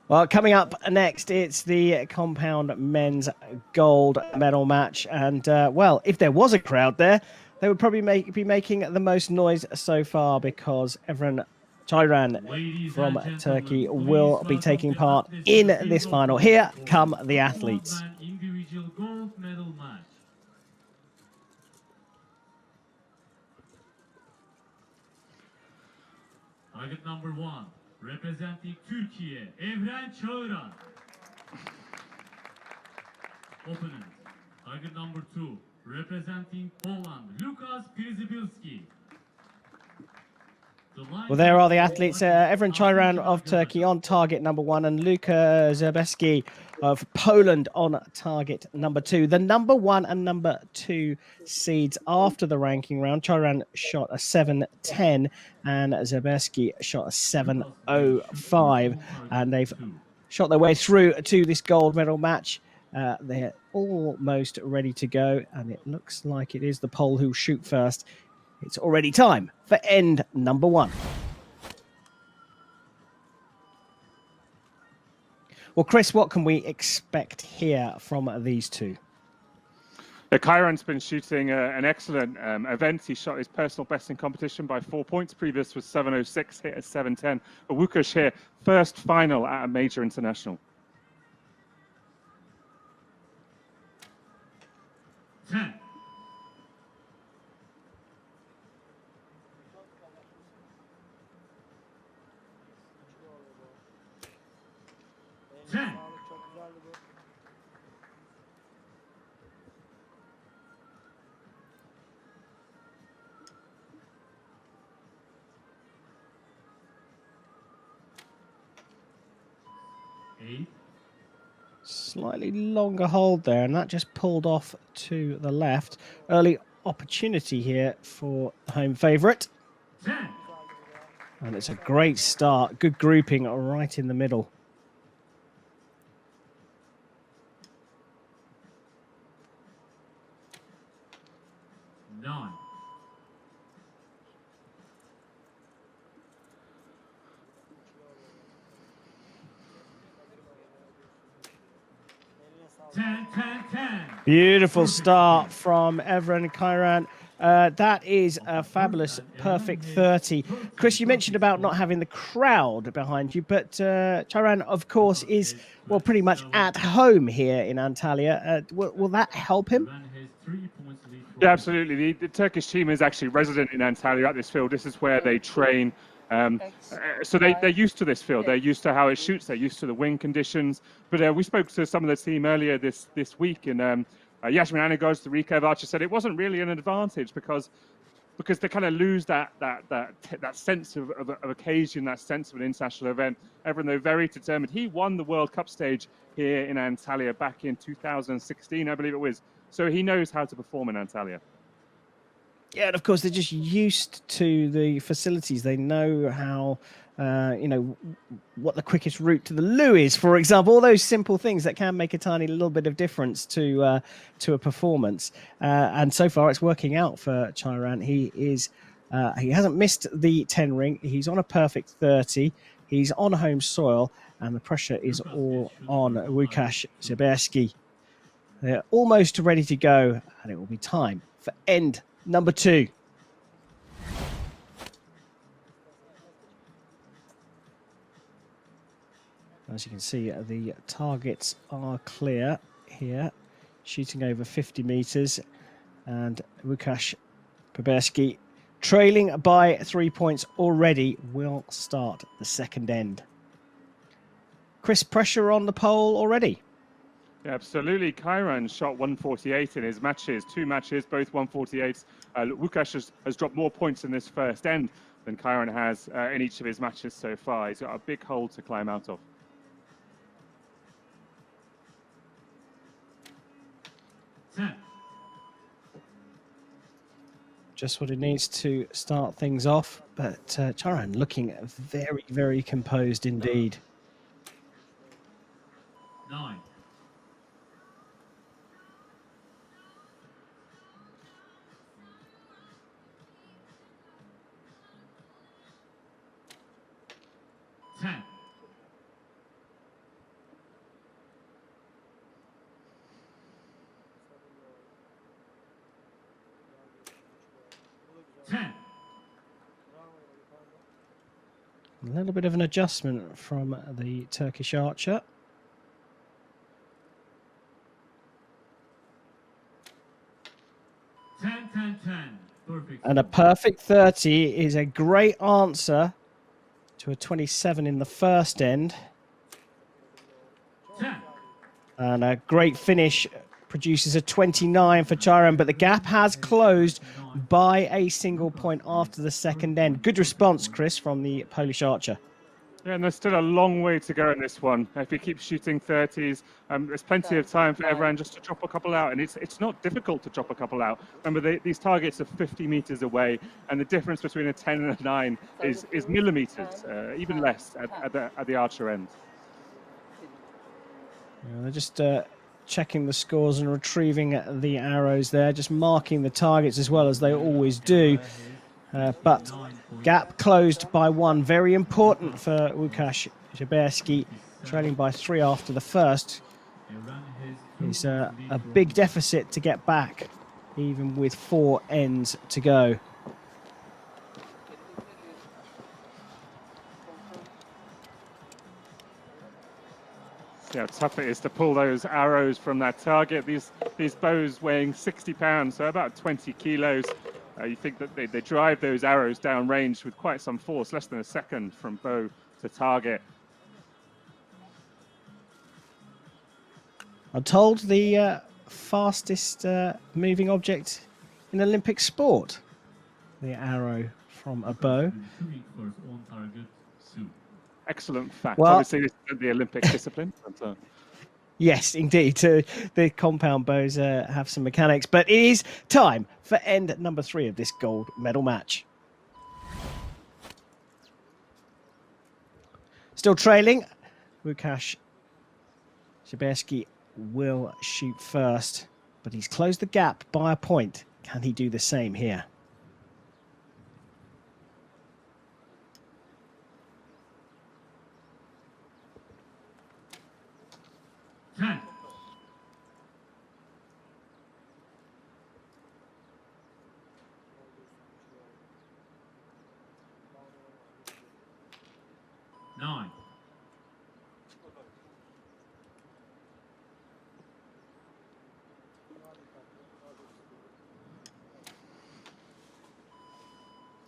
Well, coming up next, it's the compound men's gold medal match. And, well, if there was a crowd there, they would probably be making the most noise so far because Evren Cagiran from Turkey will be taking part in this final. Here come the athletes. Individual gold medal match. Target number 1, representing Turkey, Evren Cagiran. Opponent, target number 2, representing Poland, Lukasz Przybylski. Well, there are the athletes. Evren Cagiran of Turkey on target number 1 and Lukasz Przybylski of Poland on target number 2. The number 1 and number 2 seeds after the ranking round. Cagiran shot a 7.10 and Przybylski shot a 7.05. And they've shot their way through to this gold medal match. They're almost ready to go. And it looks like it is the Pole who'll shoot first. It's already time for end number 1. Well, Chris, what can we expect here from these two? Cagiran's been shooting an excellent event. He shot his personal best in competition by 4 points. Previous was 7.06, hit at 7.10. But Lukasz here, first final at a major international. 10. Slightly longer hold there, and that just pulled off to the left. Early opportunity here for the home favourite. And it's a great start. Good grouping right in the middle. 9. Beautiful start from Evren Cagiran. That is a fabulous, perfect 30. Chris, you mentioned about not having the crowd behind you, but Cagiran, of course, is, well, pretty much at home here in Antalya. Will that help him? Yeah, absolutely. The Turkish team is actually resident in Antalya at this field. This is where they train. So they're used to this field. They're used to how it shoots. They're used to the wind conditions. But we spoke to some of the team earlier this week, and Yasmin Anagos, the recurve archer, said it wasn't really an advantage because they kind of lose that sense of occasion, that sense of an international event. Evren, though, very determined. He won the World Cup stage here in Antalya back in 2016, I believe it was. So he knows how to perform in Antalya. Yeah, and of course, they're just used to the facilities. They know how, what the quickest route to the loo is, for example. All those simple things that can make a tiny little bit of difference to a performance. And so far, it's working out for Cagiran. He hasn't missed the 10 ring. He's on a perfect 30. He's on home soil, and the pressure is all on Lukasz Przybylski. They're almost ready to go, and it will be time for end number 2. As you can see, the targets are clear here, shooting over 50 meters, and Lukasz Przybylski, trailing by 3 points already, will start the second end. Chris, pressure on the pole already? Yeah, absolutely. Cagiran shot 148 in his matches, 2 matches, both 148s. Lukasz has dropped more points in this first end than Cagiran has in each of his matches so far. He's got a big hole to climb out of. Just what it needs to start things off, but Cagiran looking very, very composed indeed. 9. A little bit of an adjustment from the Turkish archer. Perfect. And a perfect 30 is a great answer to a 27 in the first end. 10. And a great finish produces a 29 for Cagiran, but the gap has closed by a single point after the second end. Good response, Chris, from the Polish archer. Yeah, and there's still a long way to go in this one. If he keeps shooting 30s, there's plenty of time for Evren just to drop a couple out. And it's not difficult to drop a couple out. Remember, these targets are 50 meters away, and the difference between a 10 and a 9 is millimeters, even less at the archer end. Yeah, they're just checking the scores and retrieving the arrows there, just marking the targets as well as they always do. But gap closed by 1, very important for Lukasz Przybylski, trailing by 3 after the first. Is a big deficit to get back, even with 4 ends to go. See how tough it is to pull those arrows from that target. These bows weighing 60 pounds, so about 20 kilos. You think that they drive those arrows down range with quite some force, less than a second from bow to target. I'm told the fastest moving object in Olympic sport, the arrow from a bow. Excellent fact. Well, obviously, this isn't the Olympic discipline. But, yes, indeed. The compound bows have some mechanics, but it is time for end number 3 of this gold medal match. Still trailing, Lukasz Przybylski will shoot first, but he's closed the gap by a point. Can he do the same here?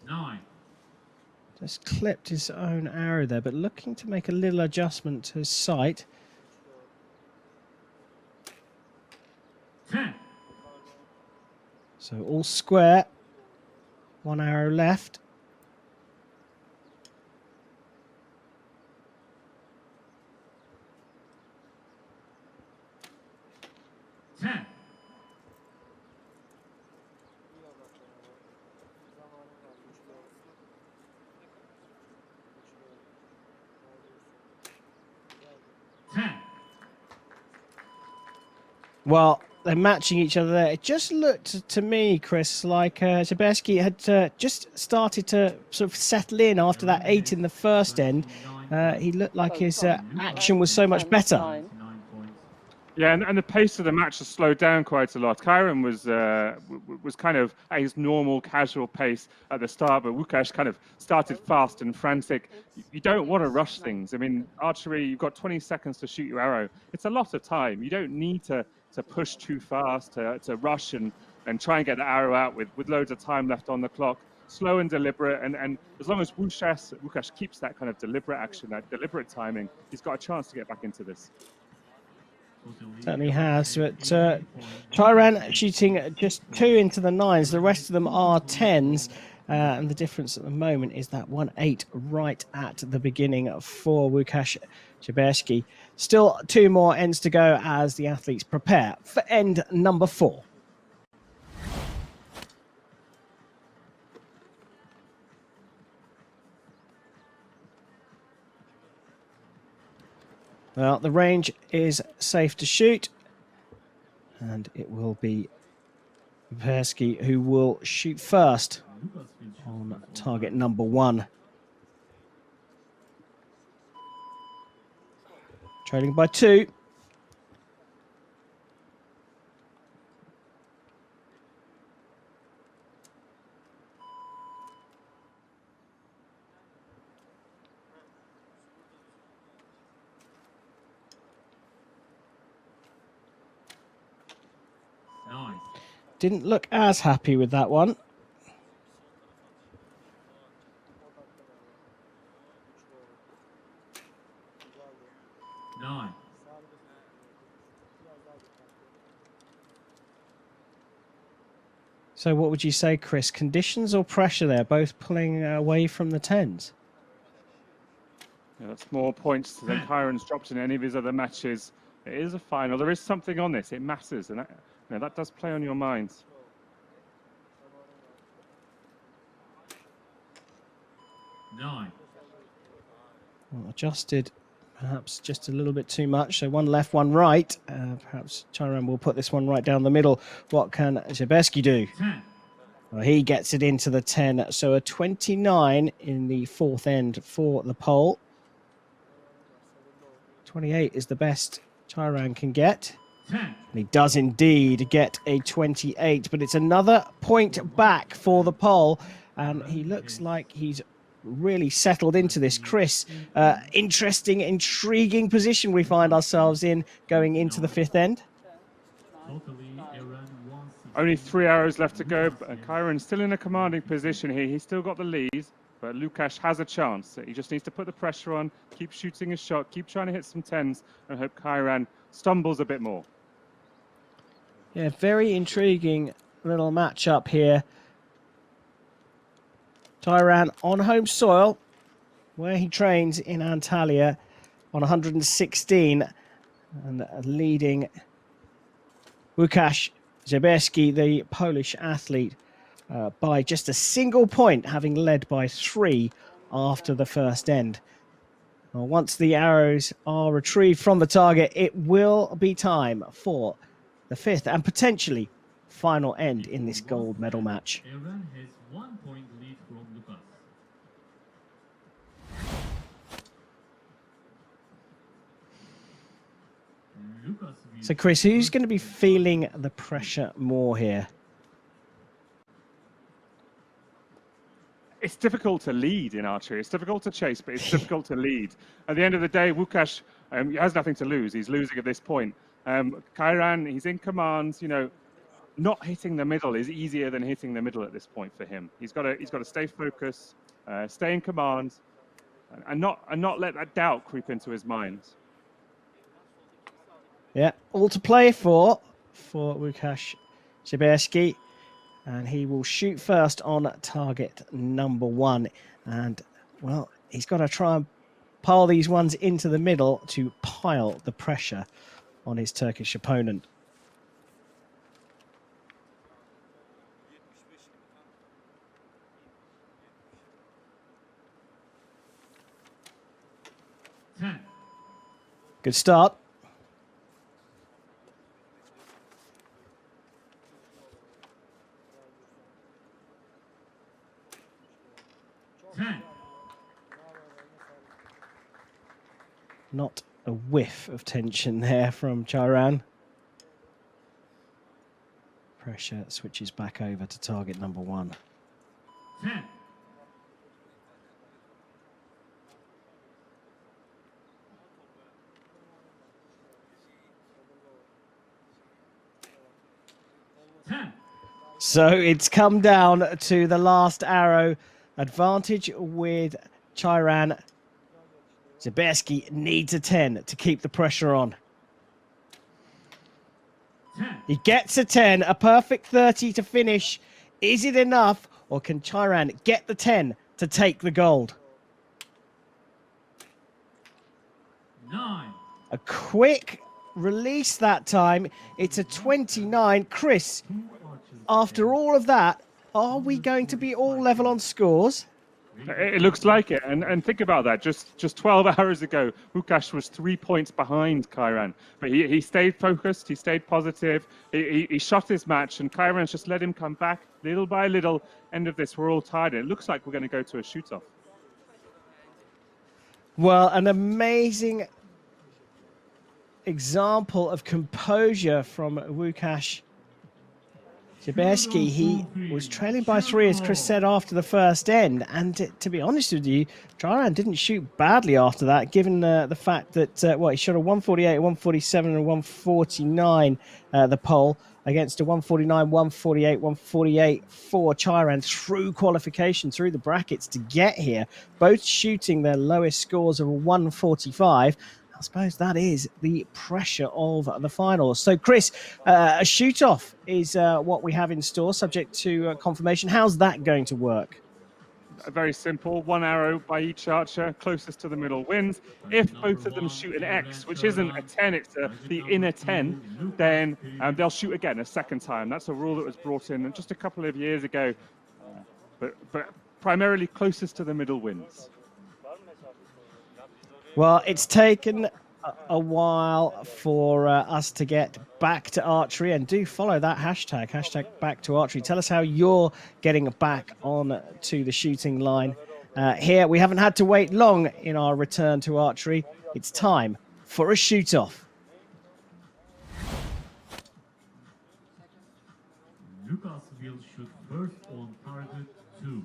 Nine. Just clipped his own arrow there, but looking to make a little adjustment to his sight. 10. So all square. 1 arrow left. Well, they're matching each other there. It just looked to me, Chris, like Przybylski had just started to sort of settle in after that 8 in the first end. He looked like his action was so much better. Yeah, and the pace of the match has slowed down quite a lot. Cagiran was kind of at his normal, casual pace at the start, but Lukasz kind of started fast and frantic. You don't want to rush things. I mean, archery, you've got 20 seconds to shoot your arrow. It's a lot of time. You don't need to push too fast, to rush and try and get the arrow out with loads of time left on the clock. Slow and deliberate, and as long as Lukasz keeps that kind of deliberate action, that deliberate timing, he's got a chance to get back into this. Certainly has, but Cagiran shooting just 2 into the 9s. The rest of them are 10s, and the difference at the moment is that 1-8 right at the beginning for Lukasz Przybylski. Still 2 more ends to go as the athletes prepare for end number 4. Well, the range is safe to shoot, and it will be Przybylski who will shoot first on target number 1. Trailing by 2. didn't look as happy with that one. Nine. So what would you say, Chris? Conditions or pressure there? Both pulling away from the tens. Yeah, that's more points than Cagiran's dropped in any of his other matches. It is a final. There is something on this. It matters, and that does play on your minds. Nine. Well, adjusted perhaps just a little bit too much. So one left, one right. Perhaps Cagiran will put this one right down the middle. What can Przybylski do? 10. Well, he gets it into the 10. So a 29 in the fourth end for the pole. 28 is the best Cagiran can get. 10. And he does indeed get a 28, but it's another point back for the pole. And he looks like he's really settled into this. Chris, interesting, intriguing position we find ourselves in going into the fifth end. Totally Evren 160. Only 3 hours left to go. Cagiran's still in a commanding position here. He's still got the lead, but Lukasz has a chance. He just needs to put the pressure on, keep shooting his shot, keep trying to hit some tens, and hope Cagiran stumbles a bit more. Yeah, very intriguing little matchup here. Cagiran on home soil, where he trains in Antalya on 116, and leading Lukasz Przybylski, the Polish athlete, by just a single point, having led by 3 after the first end. Well, once the arrows are retrieved from the target, it will be time for the fifth and potentially final end in this gold medal match. Evren has 1 point lead from Lukasz. So, Chris, who's going to be feeling the pressure more here? It's difficult to lead in archery. It's difficult to chase, but it's difficult to lead. At the end of the day, Lukasz has nothing to lose. He's losing at this point. Cagiran, he's in command. You know, not hitting the middle is easier than hitting the middle at this point for him. He's got to stay focused, stay in command, and not let that doubt creep into his mind. Yeah, all to play for Lukasz Przybylski. And he will shoot first on target number 1. And, well, he's got to try and pile these ones into the middle to pile the pressure on his Turkish opponent. Good start. Not a whiff of tension there from Cagiran. Pressure switches back over to target number 1. 10. So it's come down to the last arrow. Advantage with Cagiran. Przybylski needs a 10 to keep the pressure on. 10. He gets a 10, a perfect 30 to finish. Is it enough, or can Cagiran get the 10 to take the gold? 9. A quick release that time. It's a 29. Chris, after all of that, are we going to be all level on scores? It looks like it, and think about that. Just 12 hours ago, Lukasz was 3 points behind Cagiran, but he stayed focused, he stayed positive, he shot his match, and Cagiran's just let him come back little by little. End of this, we're all tired. It looks like we're going to go to a shoot-off. Well, an amazing example of composure from Lukasz Przybylski. He was trailing by 3, as Chris said, after the first end. And to be honest with you, Cagiran didn't shoot badly after that, given the fact that, he shot a 148, a 147, and a 149, the pole. against a 149, 148, 148 for Cagiran through qualification, through the brackets to get here, both shooting their lowest scores of 145. I suppose that is the pressure of the finals. So, Chris, a shoot-off is what we have in store, subject to confirmation. How's that going to work? Very simple, one arrow by each archer, closest to the middle wins. If both of them shoot an X, which isn't a 10, it's the inner 10, then they'll shoot again a second time. That's a rule that was brought in just a couple of years ago, but primarily closest to the middle wins. Well, it's taken a while for us to get back to archery, and do follow that hashtag back to archery. Tell us how you're getting back on to the shooting line. Here, we haven't had to wait long in our return to archery. It's time for a shoot-off. Lukasz will shoot first on target 2.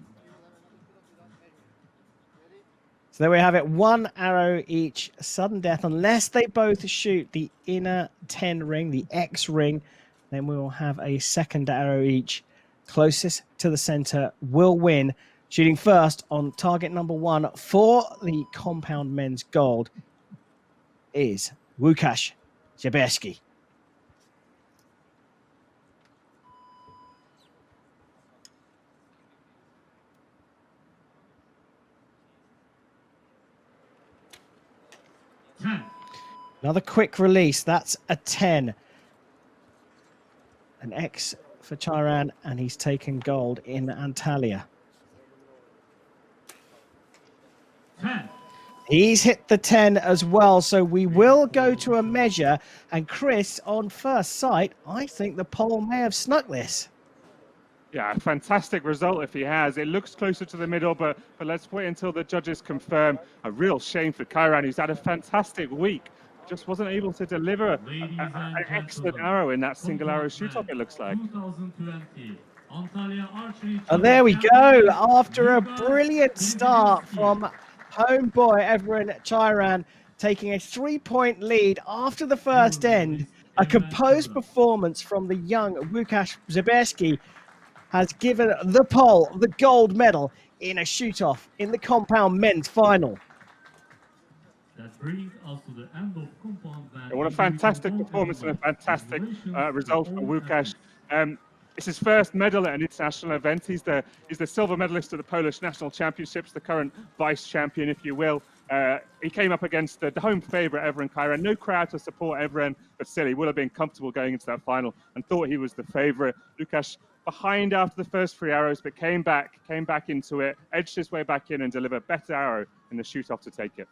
So there we have it, one arrow each, sudden death, unless they both shoot the inner 10 ring, the X ring, then we will have a second arrow each. Closest to the center will win. Shooting first on target number 1 for the compound men's gold is Lukasz Przybylski. Another quick release. That's a 10. An X for Cagiran, and he's taken gold in Antalya. 10. He's hit the 10 as well, so we will go to a measure. And Chris, on first sight, I think the pole may have snuck this. Yeah, a fantastic result if he has. It looks closer to the middle, but let's wait until the judges confirm. A real shame for Cagiran, who's had a fantastic week. Just wasn't able to deliver an excellent arrow in that single arrow shoot-off, it looks like. 2020 Antalya Archery. And there we go. After a brilliant start from homeboy Evren Cagiran, taking a 3-point lead after the first end, a composed performance from the young Lukasz Przybylski has given the pole the gold medal in a shoot-off in the compound men's final. That brings us to the end of compound men. What a fantastic performance and a fantastic result for Lukasz. It's his first medal at an international event. He's the silver medalist at the Polish National Championships, the current vice champion, if you will. He came up against the home favourite, Evren Cagiran. No crowd to support Evren, but still, he would have been comfortable going into that final and thought he was the favourite. Lukasz behind after the first 3 arrows, but came back into it, edged his way back in and delivered a better arrow in the shoot-off to take it.